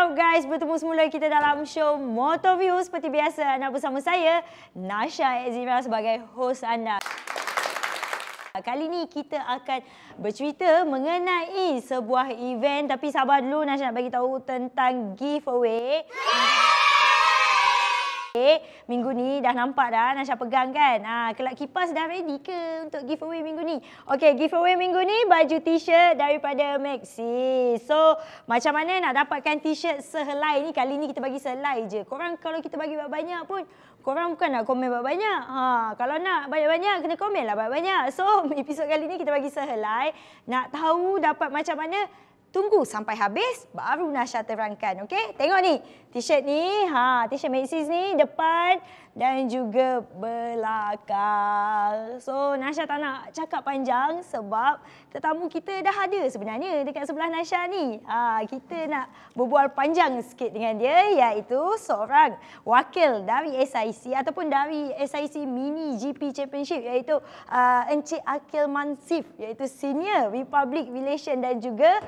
up guys? Bertemu semula kita dalam show Motoview. Seperti biasa, anda bersama saya, Nasha Ezira sebagai host anda. Kali ni kita akan bercerita mengenai sebuah event. Tapi sabar dulu, Nasha nak bagi tahu tentang giveaway. Minggu ni dah nampak dah Nasha pegang kan. Kelak kipas dah ready ke untuk giveaway minggu ni? Okey, giveaway minggu ni baju t-shirt daripada Maxi. So, macam mana nak dapatkan t-shirt sehelai ni? Kali ni kita bagi sehelai je. Korang kalau kita bagi banyak pun, korang bukan nak komen banyak-banyak. Kalau nak banyak-banyak, kena komen lah banyak-banyak. So, episod kali ni kita bagi sehelai. Nak tahu dapat macam mana? Tunggu sampai habis, baru Nasha terangkan. Okey, tengok ni. T-shirt ni, t-shirt Maxis ni depan dan juga belakang. So, Nasha tak nak cakap panjang sebab tetamu kita dah ada sebenarnya dekat sebelah Nasha ni. Kita nak berbual panjang sikit dengan dia, iaitu seorang wakil dari SIC ataupun dari SIC Mini GP Championship, iaitu Encik Akil Mansif, iaitu Senior Republic Relation dan juga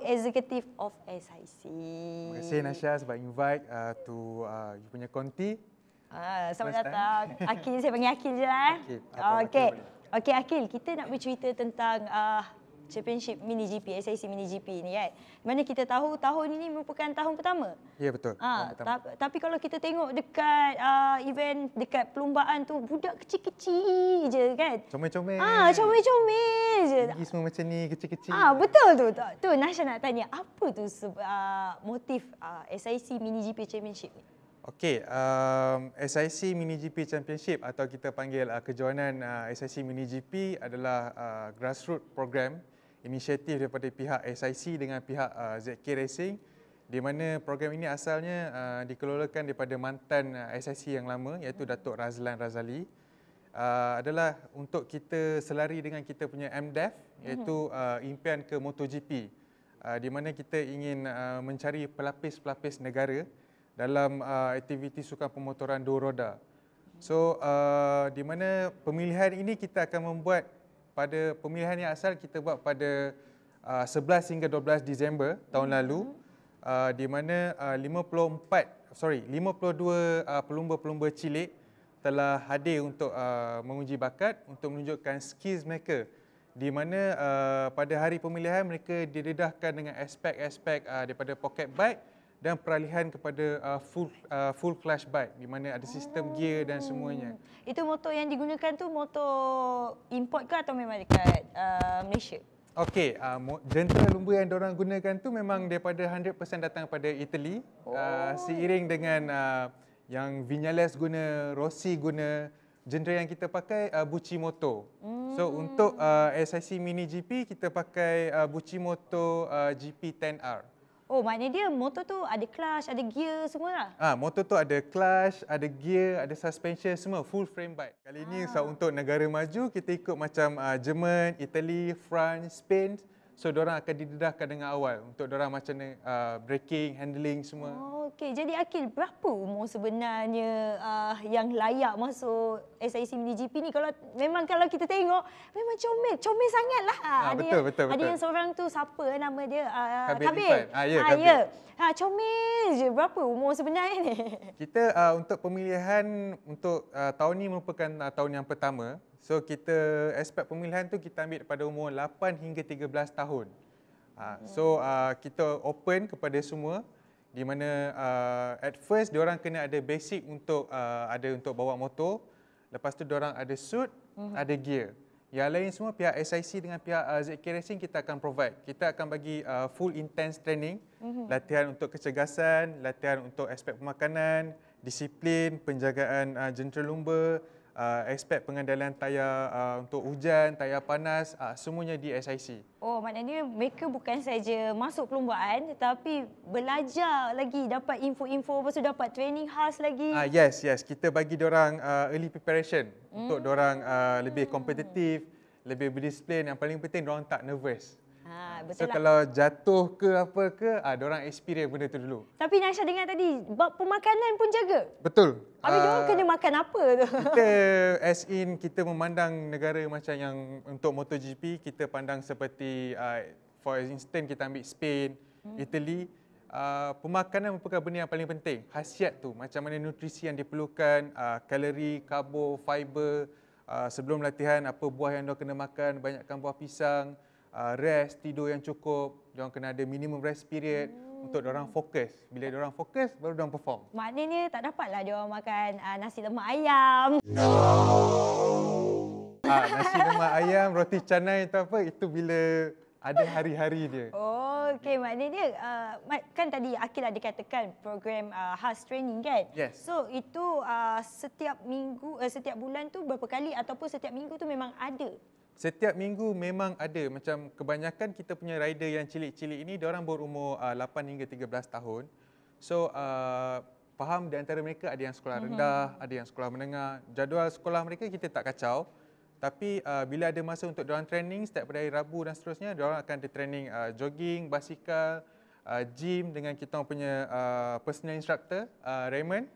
Executive of SIC. Terima kasih Nasha sebab invite to you punya konti. Selamat datang. Akil, saya panggil Akil je lah. Okey Akil, kita nak bercerita tentang Championship Mini GP, SIC Mini GP ni kan. Mana kita tahu tahun ini merupakan tahun pertama. Ya betul. Tapi kalau kita tengok dekat event, dekat perlombaan tu, budak kecil-kecil je kan. Comel-comel. Comel-comel je. Tinggi semua macam ni, kecil-kecil. Betul tu. Tu Nasha nak tanya, apa tu motif SIC Mini GP Championship ni? Okey, SIC Mini GP Championship atau kita panggil kejohanan SIC Mini GP adalah grassroots program inisiatif daripada pihak SIC dengan pihak ZK Racing, di mana program ini asalnya dikelolakan daripada mantan SIC yang lama, iaitu Datuk Razlan Razali. Adalah untuk kita selari dengan kita punya MDEF, iaitu impian ke MotoGP, di mana kita ingin mencari pelapis-pelapis negara dalam aktiviti sukan pemotoran dua roda. So, di mana pemilihan ini kita akan membuat pada pemilihan yang asal kita buat pada 11 hingga 12 Disember tahun lalu, di mana 52 pelumba-pelumba cilik telah hadir untuk menguji bakat untuk menunjukkan skills mereka, di mana pada hari pemilihan mereka didedahkan dengan aspek-aspek daripada pocket bike dan peralihan kepada full clutch bike, di mana ada sistem gear dan semuanya. Itu motor yang digunakan tu motor import ke atau memang dekat Malaysia? Okey, jentera lumba yang diorang gunakan tu memang daripada 100% datang daripada Italy. Seiring dengan yang Viñales guna, Rossi guna, jentera yang kita pakai Bucimoto. So untuk SIC Mini GP kita pakai Bucimoto GP10R. Maknanya dia motor tu ada clutch, ada gear semua lah? Motor tu ada clutch, ada gear, ada suspension, semua full frame bike. Kali ni untuk negara maju, kita ikut macam Jerman, Italy, France, Spain. So, diorang akan didedahkan dengan awal untuk diorang macam braking, handling semua. Okey, jadi Akil, berapa umur sebenarnya yang layak masuk SIC Mini GP ni? Kalau kita tengok, memang comel sangat lah. Betul. Ada yang seorang tu, siapa nama dia? Kabil. Ya. Comel je. Berapa umur sebenarnya ni? Kita untuk pemilihan untuk tahun ni merupakan tahun yang pertama. So kita aspek pemilihan tu kita ambil pada umur 8 hingga 13 tahun. So kita open kepada semua, di mana at first diorang kena ada basic untuk untuk bawa motor. Lepas tu diorang ada suit, ada gear. Yang lain semua pihak SIC dengan pihak ZK Racing kita akan provide. Kita akan bagi full intense training, latihan untuk kecergasan, latihan untuk aspek pemakanan, disiplin, penjagaan jentera lumba, aspek pengendalian tayar untuk hujan, tayar panas, semuanya di SIC. Maknanya mereka bukan saja masuk perlombaan tetapi belajar lagi, dapat info-info, lepas tu dapat training khas lagi. Yes. Kita bagi diorang early preparation untuk diorang lebih kompetitif, lebih berdisiplin. Yang paling penting diorang tak nervous. Betul lah. Kalau jatuh ke apa ke, diorang experience benda tu dulu. Tapi Nasha dengar tadi, bab pemakanan pun jaga? Betul. Habis diorang kena makan apa tu? Kita memandang negara macam yang untuk MotoGP, kita pandang seperti for instance kita ambil Spain, Italy, pemakanan merupakan benda yang paling penting. Khasiat tu, macam mana nutrisi yang diperlukan, kalori, karbo, fiber, sebelum latihan apa buah yang diorang kena makan, banyakkan buah pisang, rest, tidur yang cukup, diorang kena ada minimum rest period untuk diorang fokus. Bila diorang fokus, baru diorang perform. Maknanya tak dapatlah diorang makan nasi lemak ayam. Nasi lemak ayam, roti canai tu apa, itu bila ada hari-hari dia. Okey, maknanya kan tadi Akil ada katakan program HAS training kan? Yes. So itu setiap minggu, setiap bulan tu berapa kali ataupun setiap minggu tu memang ada? Setiap minggu memang ada. Macam kebanyakan kita punya rider yang cilik-cilik ini, diorang berumur 8 hingga 13 tahun. So faham di antara mereka ada yang sekolah rendah, ada yang sekolah menengah. Jadual sekolah mereka kita tak kacau. Tapi bila ada masa untuk diorang training setiap pada hari Rabu dan seterusnya, diorang akan ada training jogging, basikal, gym dengan kita punya personal instructor, Raymond.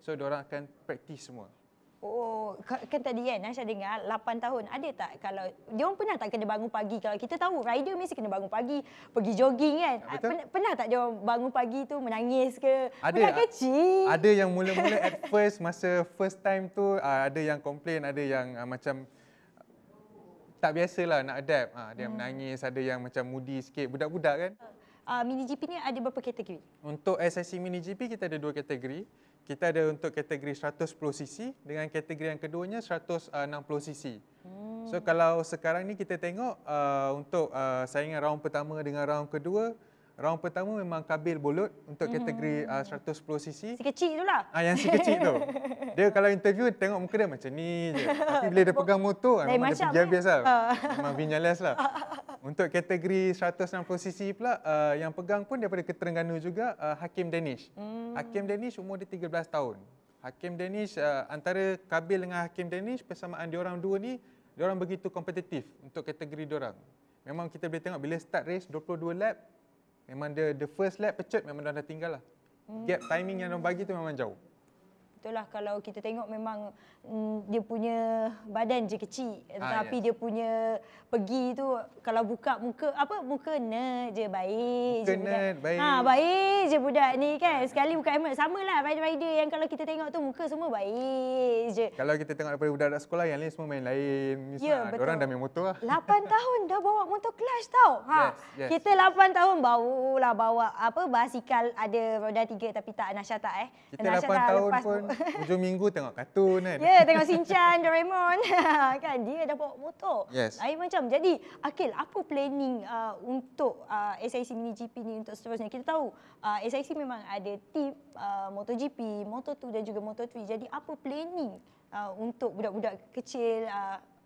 So diorang akan praktis semua. Oh, kan tadi kan Nasha dengar 8 tahun. Ada tak kalau diorang pernah tak kena bangun pagi? Kalau kita tahu rider mesti kena bangun pagi, pergi jogging kan. Pernah tak diorang bangun pagi tu menangis ke? Budak kecil. Ada yang mula-mula at first, masa first time tu ada yang komplain, ada yang macam tak biasalah nak adapt. Ada yang menangis, ada yang macam moody sikit, budak-budak kan. Mini GP ni ada berapa kategori? Untuk SIC Mini GP kita ada 2 kategori. Kita ada untuk kategori 110cc dengan kategori yang keduanya 160cc. So kalau sekarang ni kita tengok untuk saingan round pertama dengan round kedua, round pertama memang Kabil Bolut untuk kategori 110cc. Si kecil tu lah. Yang si kecil tu. Dia kalau interview tengok muka dia macam ni je. Tapi bila dia pegang motor memang dia pergi habis lah. Memang Vinyales lah. Untuk kategori 160cc pula yang pegang pun daripada Keterengganu juga Hakim Danish. Hakim Danish umur dia 13 tahun. Hakim Danish antara Kabil dengan Hakim Danish persamaan diorang dua ni, diorang begitu kompetitif untuk kategori diorang. Memang kita boleh tengok bila start race 22 lap, memang the first lap pecut memang dah tinggal lah. Gap timing yang diorang bagi tu memang jauh. Betul lah, kalau kita tengok memang dia punya badan je kecil, tapi dia punya pergi tu kalau buka muka muka nerd je, baik je budak. Baik. Baik je budak ni kan. Sekali buka helmet samalah rider-rider yang kalau kita tengok tu muka semua baik je. Kalau kita tengok daripada budak-budak sekolah yang lain semua main lain. Ya, betul. Diorang dah main motor lah. 8 tahun dah bawa motor clutch tau. Yes. Kita 8 tahun bawa basikal ada roda 3 tapi tak Nasha tak Kita 8 tahun pun hujung minggu tengok kartun kan. Ya, tengok Shinchan, Doraemon. Kan dia dah bawa motor. Yes. Lain macam. Jadi, Akil, apa planning untuk SIC Mini GP ni untuk seterusnya? Kita tahu SIC memang ada team MotoGP, Moto2 dan juga Moto3. Jadi, apa planning untuk budak-budak kecil,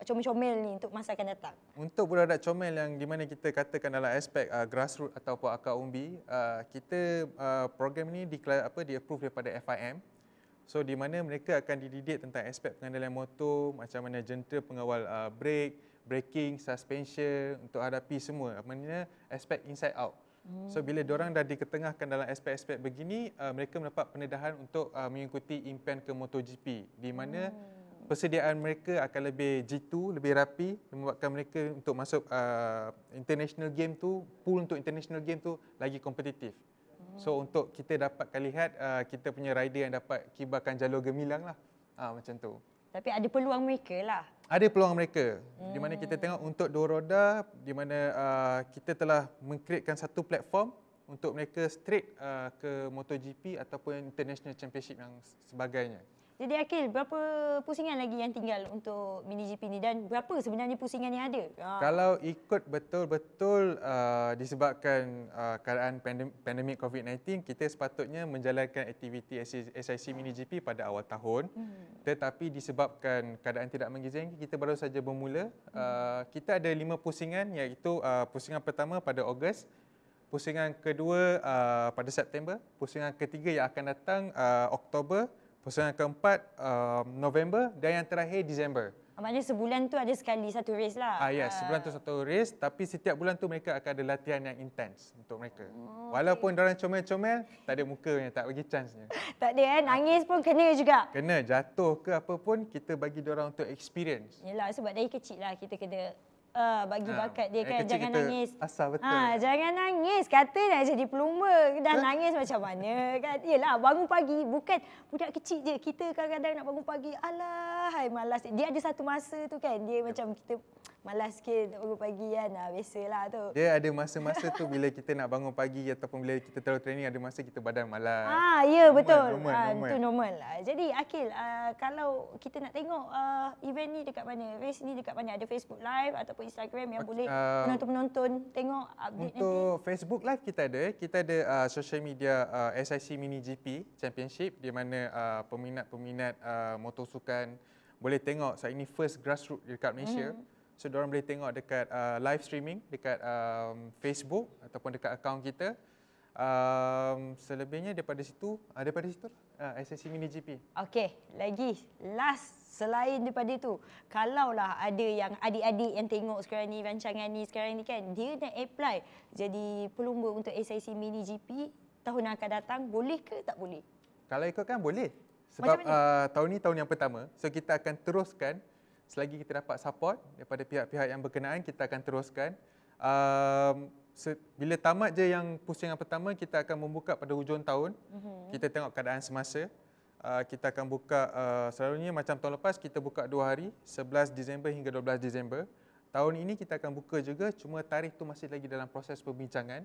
comel-comel ni untuk masa akan datang? Untuk budak-budak comel yang di mana kita katakan dalam aspek grassroots ataupun akar umbi, kita program ni di-approve daripada FIM. So di mana mereka akan dididik tentang aspek pengendalian motor, macam mana jentera pengawal brake, braking, suspension untuk hadapi semua. Maknanya aspek inside out. So bila diorang dah diketengahkan dalam aspek-aspek begini, mereka mendapat pendedahan untuk mengikuti impian ke MotoGP, di mana persediaan mereka akan lebih jitu, lebih rapi, membuatkan mereka untuk masuk international game tu, pool untuk international game tu lagi kompetitif. So untuk kita dapatkan lihat kita punya rider yang dapat kibarkan jalur gemilang lah. Macam tu. Tapi ada peluang mereka lah. Ada peluang mereka. Di mana kita tengok untuk dua roda, di mana kita telah mengkreatkan satu platform untuk mereka straight ke MotoGP ataupun International Championship yang sebagainya. Jadi Akil, berapa pusingan lagi yang tinggal untuk Mini GP ni dan berapa sebenarnya pusingan yang ada? Kalau ikut betul-betul disebabkan keadaan pandemik COVID-19, kita sepatutnya menjalankan aktiviti SIC Mini GP pada awal tahun. Tetapi disebabkan keadaan tidak mengizinkan, kita baru saja bermula. Kita ada 5 pusingan, iaitu pusingan pertama pada Ogos, pusingan kedua pada September, pusingan ketiga yang akan datang Oktober, pusingan keempat November dan yang terakhir Disember. Maknanya sebulan tu ada sekali satu race lah. Yes, sebulan tu satu race, tapi setiap bulan tu mereka akan ada latihan yang intens untuk mereka. Walaupun diorang comel-comel, tak ada mukanya, tak bagi chance-nya. Tak ada nangis pun kena juga. Kena, jatuh ke apa pun, kita bagi diorang untuk experience. Yelah, sebab dari kecil lah kita kena bagi bakat dia kan. Kecil Jangan kita nangis. asal betul. Jangan nangis. Kata nak jadi pelumba. Dah nangis macam mana kan. Yelah, bangun pagi. Bukan budak kecil je. Kita kadang-kadang nak bangun pagi. Alah, hai malas. Dia ada satu masa tu kan. Dia macam kita malas sikit nak bangun pagi kan. Biasalah tu. Dia ada masa-masa tu bila kita nak bangun pagi ataupun bila kita terlalu training, ada masa kita badan malas. Ya, betul. Normal. Itu normal. Jadi Akil, kalau kita nak tengok event ni dekat mana? Race ni dekat mana? Ada Facebook Live ataupun Instagram yang boleh penonton-penonton tengok update nanti? Untuk Facebook Live kita ada social media SIC Mini GP Championship di mana peminat-peminat motor sukan boleh tengok. Saat ini first grassroots dekat Malaysia. So diorang boleh tengok dekat live streaming dekat Facebook ataupun dekat akaun kita. Selebihnya daripada situ SIC Mini GP. Okey, lagi last selain daripada itu, kalaulah ada yang adik-adik yang tengok sekarang ni rancangan ni sekarang ni kan, dia nak apply jadi pelumba untuk SIC Mini GP tahun yang akan datang, boleh ke tak boleh? Kalau ikutkan boleh. Sebab tahun ni tahun yang pertama. So kita akan teruskan selagi kita dapat support daripada pihak-pihak yang berkenaan, kita akan teruskan. Bila tamat je yang pusingan pertama, kita akan membuka pada hujung tahun. Kita tengok keadaan semasa. Kita akan buka, selalunya macam tahun lepas kita buka 2 hari, 11 Disember hingga 12 Disember. Tahun ini kita akan buka juga, cuma tarikh tu masih lagi dalam proses perbincangan.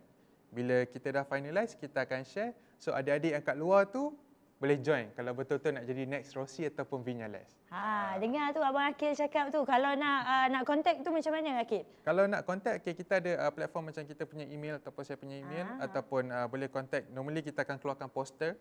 Bila kita dah finalize, kita akan share. So adik-adik yang kat luar tu boleh join kalau betul-betul nak jadi next Rossi ataupun Vinyales. Dengar tu Abang Akil cakap tu. Kalau nak contact tu macam mana Akil? Kalau nak contact, kita ada platform macam kita punya email ataupun saya punya email ataupun boleh contact. Normally kita akan keluarkan poster.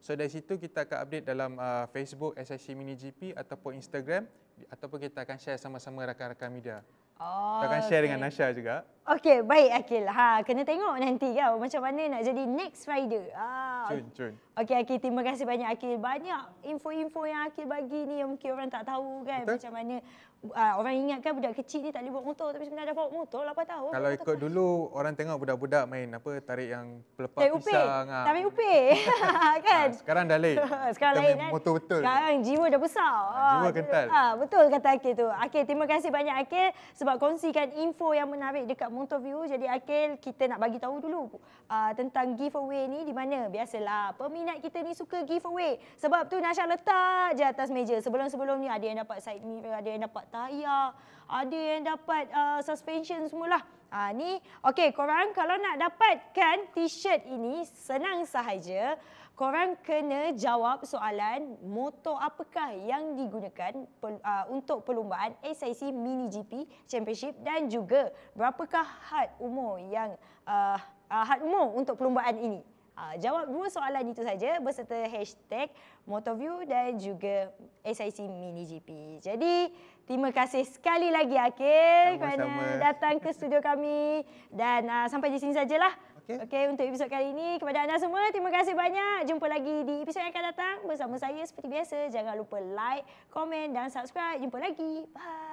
So dari situ kita akan update dalam Facebook SIC Mini GP ataupun Instagram ataupun kita akan share sama-sama rakan-rakan media. Kita akan share dengan Nasha juga. Okey, baik Akil. Kena tengok nanti kan macam mana nak jadi next rider. Cun. Okey Akil, terima kasih banyak Akil. Banyak info-info yang Akil bagi ni yang mungkin orang tak tahu kan. Betul? Macam mana orang ingatkan budak kecil ni tak boleh bawa motor, tapi sebenarnya dah bawa motor 8 tahun. Kalau ikut dulu orang tengok budak-budak main tarik yang pelepas tarik pisang. Tarik upik. Kan? Sekarang dah lain. Sekarang kita lain main kan. motor betul. Sekarang jiwa dah besar. Jiwa kental. Betul kata Akil tu. Akil, terima kasih banyak Akil sebab kongsikan info yang menarik dekat Motorview. Jadi Akil, kita nak bagi tahu dulu tentang giveaway ni di mana. Biasalah peminat kita ni suka giveaway. Sebab tu Nasha letak je atas meja. Sebelum-sebelum ni ada yang dapat side mirror, ada yang dapat tayar, ada yang dapat suspension semualah. Ni okey, korang kalau nak dapatkan t-shirt ini senang sahaja. Korang kena jawab soalan motor apakah yang digunakan untuk perlumbaan SIC Mini GP Championship dan juga berapakah had umur yang had umur untuk perlumbaan ini. Jawab 2 soalan itu saja beserta hashtag Motorview dan juga SIC Mini GP. Jadi, terima kasih sekali lagi Akil kerana datang ke studio kami dan sampai di sini sajalah. Okey, untuk episod kali ini kepada anda semua, terima kasih banyak. Jumpa lagi di episod yang akan datang bersama saya seperti biasa. Jangan lupa like, komen dan subscribe. Jumpa lagi. Bye.